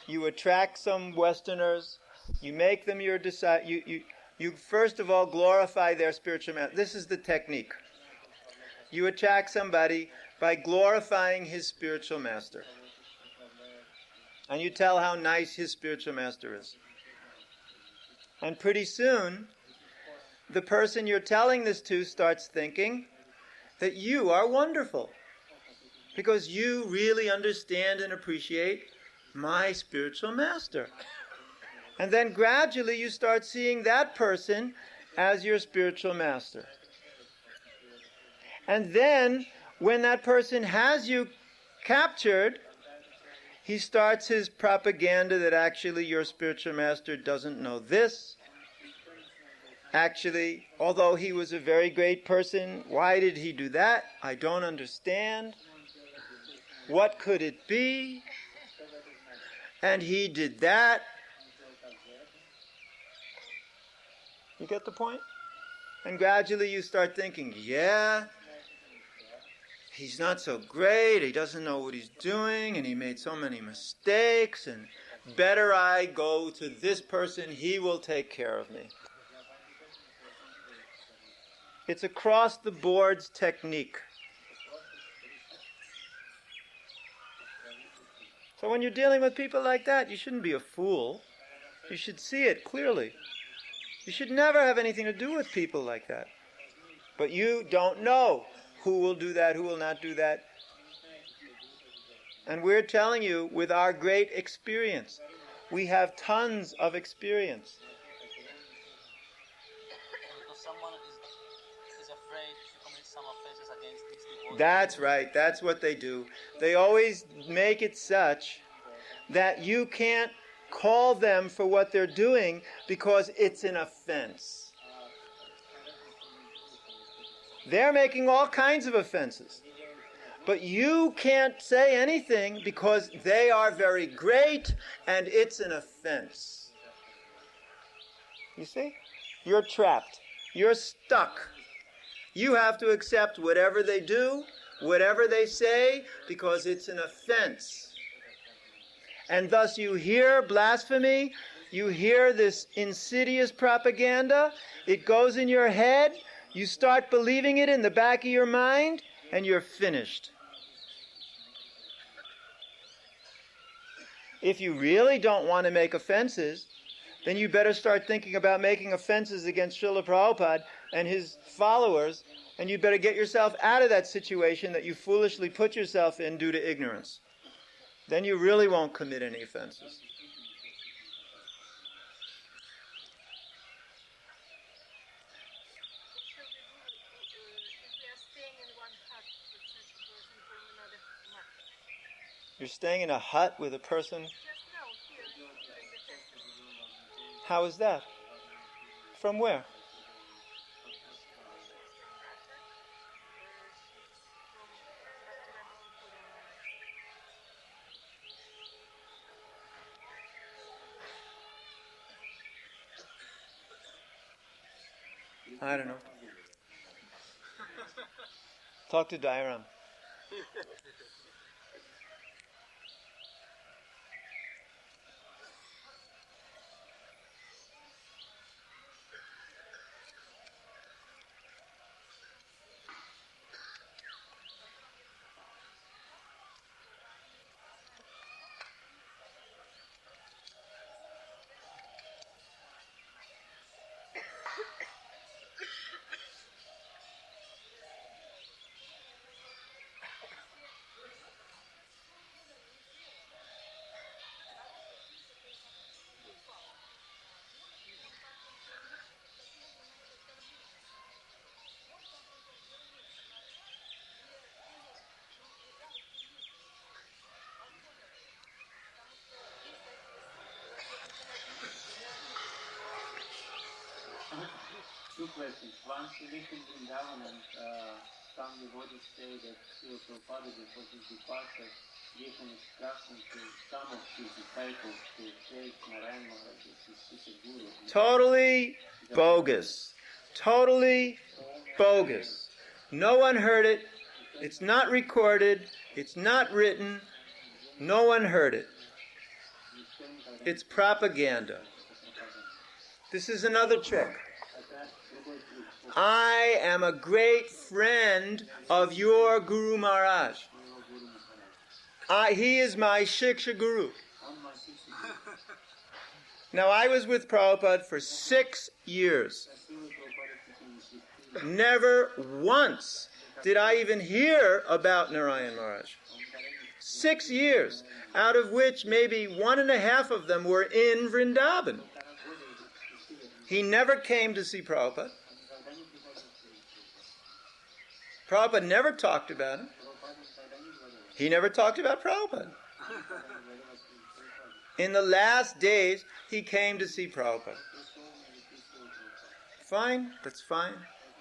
You attract some Westerners, you make them your disciples, you first of all glorify their spiritual master. This is the technique. You attract somebody by glorifying his spiritual master. And you tell how nice his spiritual master is. And pretty soon, the person you're telling this to starts thinking that you are wonderful. Because you really understand and appreciate my spiritual master. And then gradually you start seeing that person as your spiritual master. And then, when that person has you captured, he starts his propaganda that actually your spiritual master doesn't know this. Actually, although he was a very great person, why did he do that? I don't understand. What could it be? And he did that. You get the point? And gradually you start thinking, yeah, he's not so great, he doesn't know what he's doing, and he made so many mistakes, and better I go to this person, he will take care of me. It's across the boards technique. So when you're dealing with people like that, you shouldn't be a fool. You should see it clearly. You should never have anything to do with people like that. But you don't know who will do that, who will not do that. And we're telling you with our great experience. We have tons of experience. Because someone is afraid to commit some offenses against these people. That's right. That's what they do. They always make it such that you can't call them for what they're doing because it's an offense. They're making all kinds of offenses. But you can't say anything because they are very great and it's an offense. You see? You're trapped. You're stuck. You have to accept whatever they do, whatever they say, because it's an offense. And thus you hear blasphemy, you hear this insidious propaganda, it goes in your head, you start believing it in the back of your mind, and you're finished. If you really don't want to make offenses, then you better start thinking about making offenses against Srila Prabhupada and his followers, and you better get yourself out of that situation that you foolishly put yourself in due to ignorance. Then you really won't commit any offenses. You're staying in a hut with a person? How is that? From where? I don't know. Talk to Dairam. Two questions. Once we lived in Vrindavan and some devotees say that Srila Prabhupada, before his departure, gave an instruction to some of his disciples to take Narayan Maharaj as a guru. Totally bogus. Totally bogus. No one heard it. It's not recorded. It's not written. No one heard it. It's propaganda. This is another trick. I am a great friend of your Guru Maharaj. He is my Shiksha Guru. Now, I was with Prabhupada for 6 years. Never once did I even hear about Narayan Maharaj. 6 years, out of which maybe 1.5 of them were in Vrindavan. He never came to see Prabhupada. Prabhupada never talked about him. He never talked about Prabhupada. In the last days, he came to see Prabhupada. Fine, that's fine.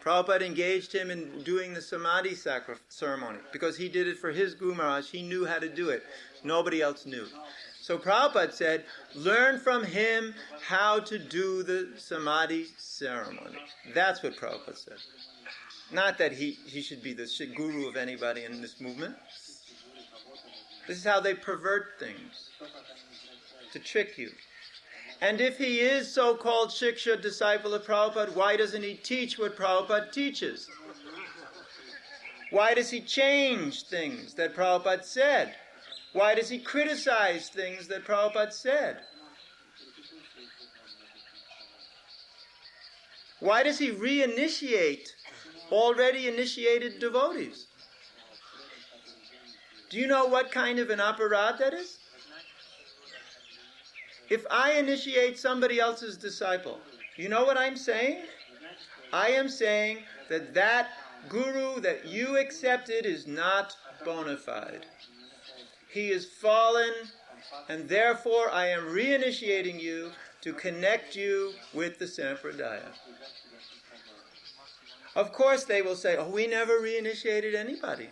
Prabhupada engaged him in doing the Samadhi ceremony because he did it for his Guru Maharaj. He knew how to do it. Nobody else knew. So Prabhupada said, learn from him how to do the Samadhi ceremony. That's what Prabhupada said. Not that he should be the guru of anybody in this movement. This is how they pervert things, to trick you. And if he is so-called Shiksha, disciple of Prabhupada, why doesn't he teach what Prabhupada teaches? Why does he change things that Prabhupada said? Why does he criticize things that Prabhupada said? Why does he reinitiate already initiated devotees? Do you know what kind of an aparad that is? If I initiate somebody else's disciple, you know what I'm saying? I am saying that that guru that you accepted is not bona fide. He is fallen, and therefore I am reinitiating you to connect you with the Sampradaya. Of course they will say, oh, we never reinitiated anybody.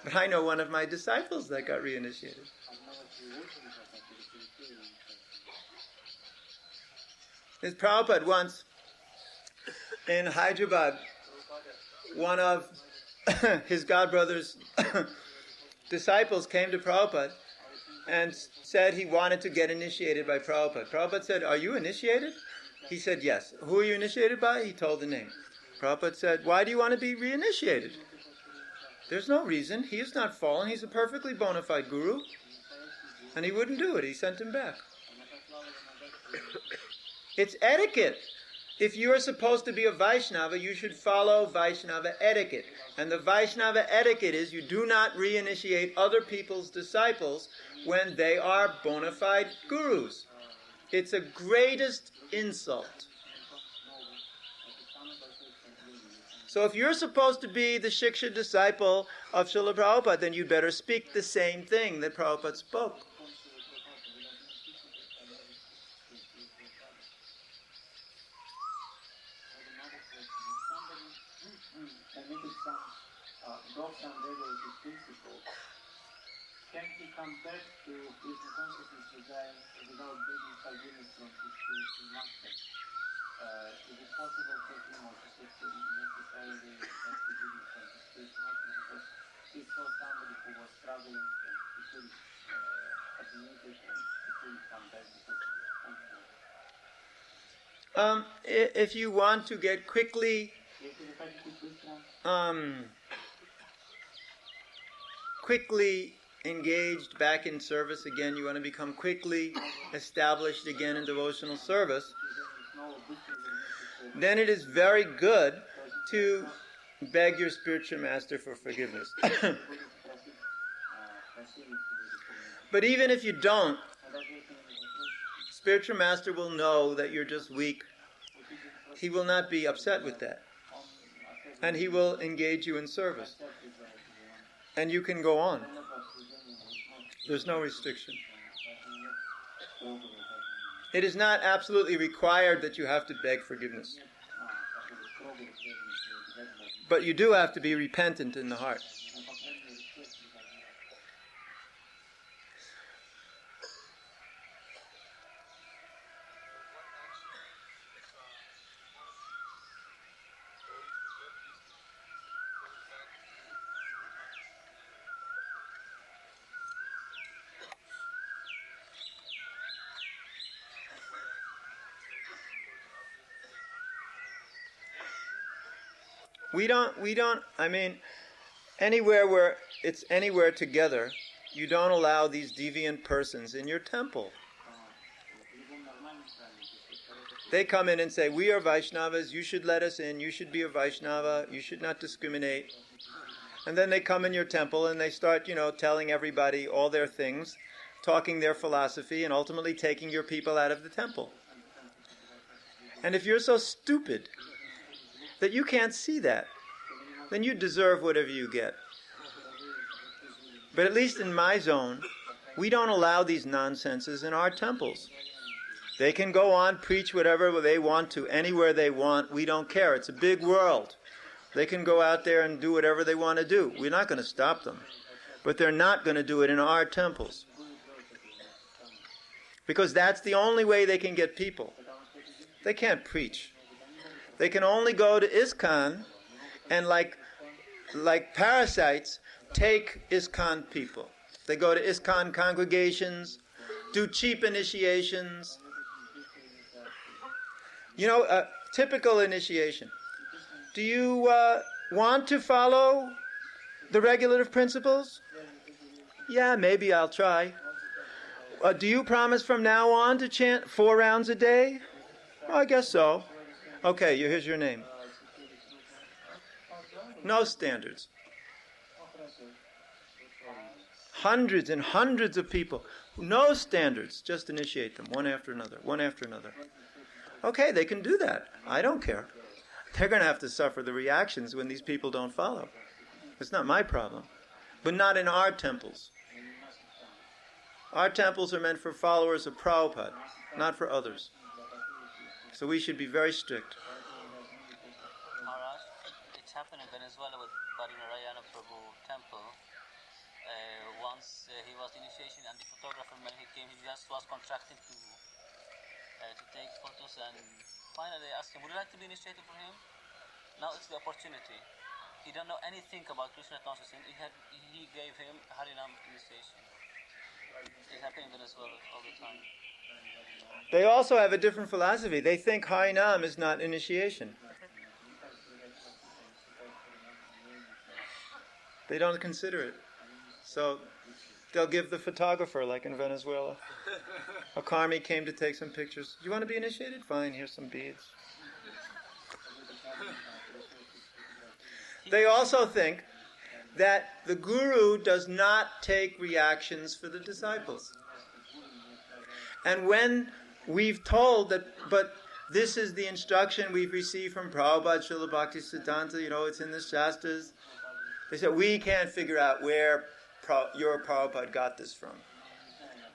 But I know one of my disciples that got reinitiated. There's Prabhupada once in Hyderabad, one of his godbrother's disciples came to Prabhupada and said he wanted to get initiated by Prabhupada. Prabhupada said, are you initiated? He said, yes. Who are you initiated by? He told the name. Prabhupada said, why do you want to be reinitiated? There's no reason. He is not fallen. He's a perfectly bona fide guru. And he wouldn't do it. He sent him back. It's etiquette. If you are supposed to be a Vaishnava, you should follow Vaishnava etiquette. And the Vaishnava etiquette is you do not reinitiate other people's disciples when they are bona fide gurus. It's a greatest insult. So if you're supposed to be the Shiksha disciple of Srila Prabhupada, then you better speak the same thing that Prabhupada spoke. Can he come back to Krishna consciousness without begging forgiveness from his master? Is it possible for him or to seek necessarily forgiveness from his spiritual master because he saw somebody who was struggling and he couldn't admit it and he couldn't come back because of it? If you want to get quickly engaged back in service again, you want to become quickly established again in devotional service, then it is very good to beg your spiritual master for forgiveness. But even if you don't, spiritual master will know that you're just weak. He will not be upset with that. And he will engage you in service. And you can go on. There's no restriction. It is not absolutely required that you have to beg forgiveness. But you do have to be repentant in the heart. Anywhere where it's anywhere together, you don't allow these deviant persons in your temple. They come in and say, we are Vaishnavas, you should let us in, you should be a Vaishnava, you should not discriminate. And then they come in your temple and they start, telling everybody all their things, talking their philosophy, and ultimately taking your people out of the temple. And if you're so stupid that you can't see that, then you deserve whatever you get. But at least in my zone, we don't allow these nonsenses in our temples. They can go on, preach whatever they want to, anywhere they want. We don't care. It's a big world. They can go out there and do whatever they want to do. We're not going to stop them. But they're not going to do it in our temples. Because that's the only way they can get people. They can't preach. They can only go to ISKCON and like parasites take ISKCON people. They go to ISKCON congregations, do cheap initiations. Typical initiation. Do you want to follow the regulative principles? Yeah, maybe I'll try. Do you promise from now on to chant 4 rounds a day? Well, I guess so. Okay, here's your name. No standards. Hundreds and hundreds of people. No standards. Just initiate them, one after another, one after another. Okay, they can do that. I don't care. They're going to have to suffer the reactions when these people don't follow. It's not my problem. But not in our temples. Our temples are meant for followers of Prabhupada, not for others. So we should be very strict. Maharaj, it's happened in Venezuela with Barinarayana Prabhu temple. Once he was initiation and the photographer, when he came, he just was contracted to take photos, and finally they asked him, would you like to be initiated for him? Now it's the opportunity. He don't know anything about Krishna consciousness. He gave him Harinam initiation. It's happening in Venezuela all the time. They also have a different philosophy. They think Harinam is not initiation. They don't consider it. So they'll give the photographer, like in Venezuela. A karmi came to take some pictures. You want to be initiated? Fine, here's some beads. They also think that the guru does not take reactions for the disciples. And when we've told that, but this is the instruction we've received from Prabhupada, Srila Bhaktisiddhanta, it's in the Shastras. They said, we can't figure out where your Prabhupada got this from.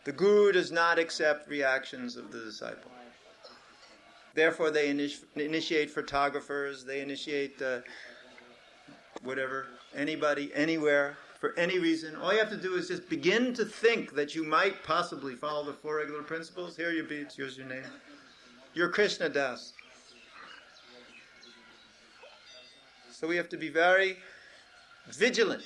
The Guru does not accept reactions of the disciple. Therefore, they initiate photographers, they initiate anybody, anywhere, for any reason. All you have to do is just begin to think that you might possibly follow the four regular principles. Here are your beads, here's your name. You're Krishna Das. So we have to be very vigilant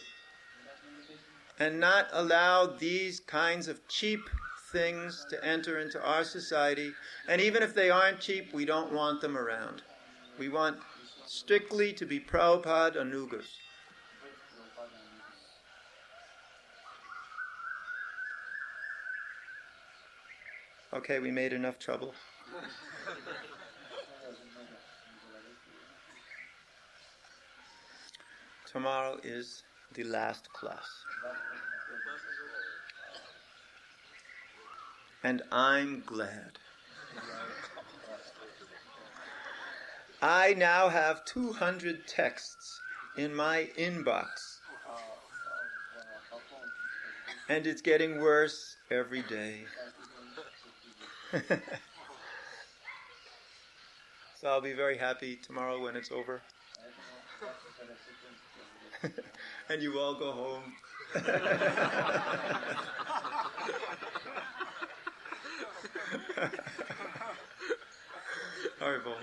and not allow these kinds of cheap things to enter into our society. And even if they aren't cheap, we don't want them around. We want strictly to be Prabhupada Anugas. Okay, we made enough trouble. Tomorrow is the last class. And I'm glad. I now have 200 texts in my inbox. And it's getting worse every day. So I'll be very happy tomorrow when it's over. And you all go home. Haribol.